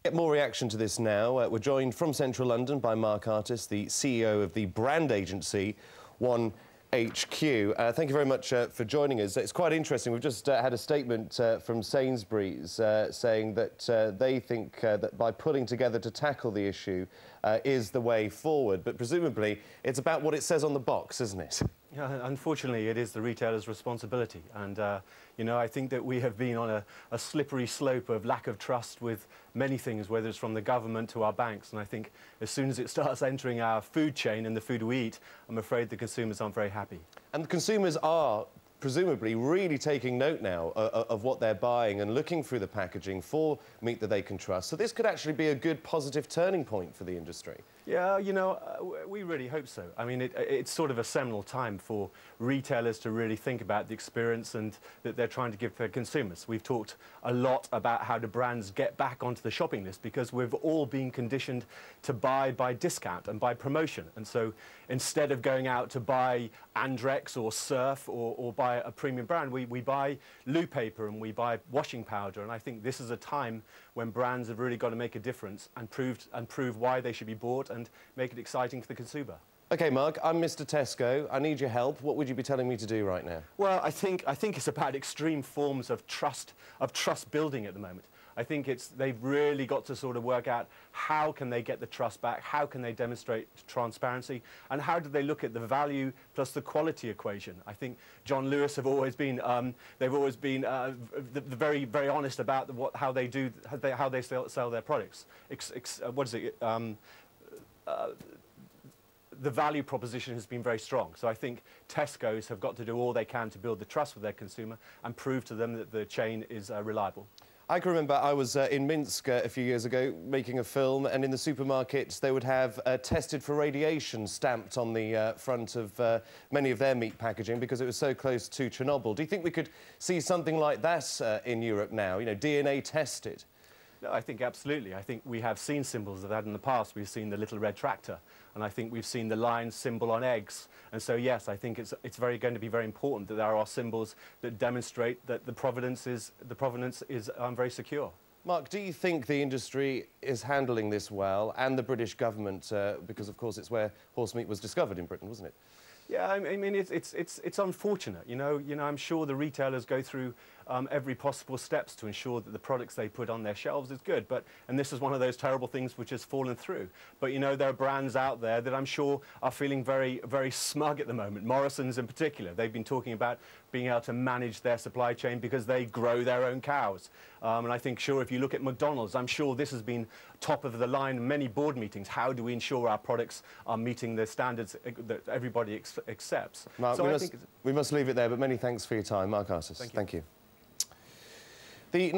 Get more reaction to this now. We're joined from central London by Mark Artus, the CEO of the brand agency 1HQ. Thank you very much for joining us. It's quite interesting. We've just had a statement from Sainsbury's saying that they think that by pulling together to tackle the issue is the way forward. But presumably it's about what it says on the box, isn't it? Yeah, unfortunately, it is the retailer's responsibility. And, you know, I think that we have been on a slippery slope of lack of trust with many things, whether it's from the government to our banks. And I think as soon as it starts entering our food chain and the food we eat, I'm afraid the consumers aren't very happy. And the consumers are presumably really taking note now of what they're buying and looking through the packaging for meat that they can trust. So this could actually be a good positive turning point for the industry. Yeah, you know, we really hope so. I mean, it's sort of a seminal time for retailers to really think about the experience and that they're trying to give their consumers. We've talked a lot about how do brands get back onto the shopping list because we've all been conditioned to buy by discount and by promotion. And so instead of going out to buy Andrex or Surf or buy a premium brand, we buy loo paper and we buy washing powder. And I think this is a time when brands have really got to make a difference and prove why they should be bought and make it exciting for the consumer. OK, Mark, I'm Mr. Tesco. I need your help. What would you be telling me to do right now? Well, I think it's about extreme forms of trust building at the moment. I think they've really got to sort of work out how can they get the trust back, how can they demonstrate transparency, and how do they look at the value plus the quality equation. I think John Lewis have always been very, very honest about how they sell their products. The value proposition has been very strong. So I think Tesco's have got to do all they can to build the trust with their consumer and prove to them that the chain is reliable. I can remember I was in Minsk a few years ago making a film, and in the supermarkets they would have tested for radiation stamped on the front of many of their meat packaging because it was so close to Chernobyl. Do you think we could see something like that in Europe now, you know, DNA tested? No, I think absolutely. I think we have seen symbols of that in the past. We've seen the little red tractor, and I think we've seen the lion symbol on eggs. And so, yes, I think it's going to be very important that there are symbols that demonstrate that the provenance is very secure. Mark, do you think the industry is handling this well, and the British government, because of course it's where horse meat was discovered in Britain, wasn't it? Yeah, I mean, it's unfortunate. You know, I'm sure the retailers go through every possible steps to ensure that the products they put on their shelves is good. And this is one of those terrible things which has fallen through. But, you know, there are brands out there that I'm sure are feeling very, very smug at the moment. Morrison's in particular. They've been talking about being able to manage their supply chain because they grow their own cows. And I think, sure, if you look at McDonald's, I'm sure this has been top of the line in many board meetings. How do we ensure our products are meeting the standards that everybody accepts? Mark, so we must leave it there, but many thanks for your time. Mark Artus. Thank you. The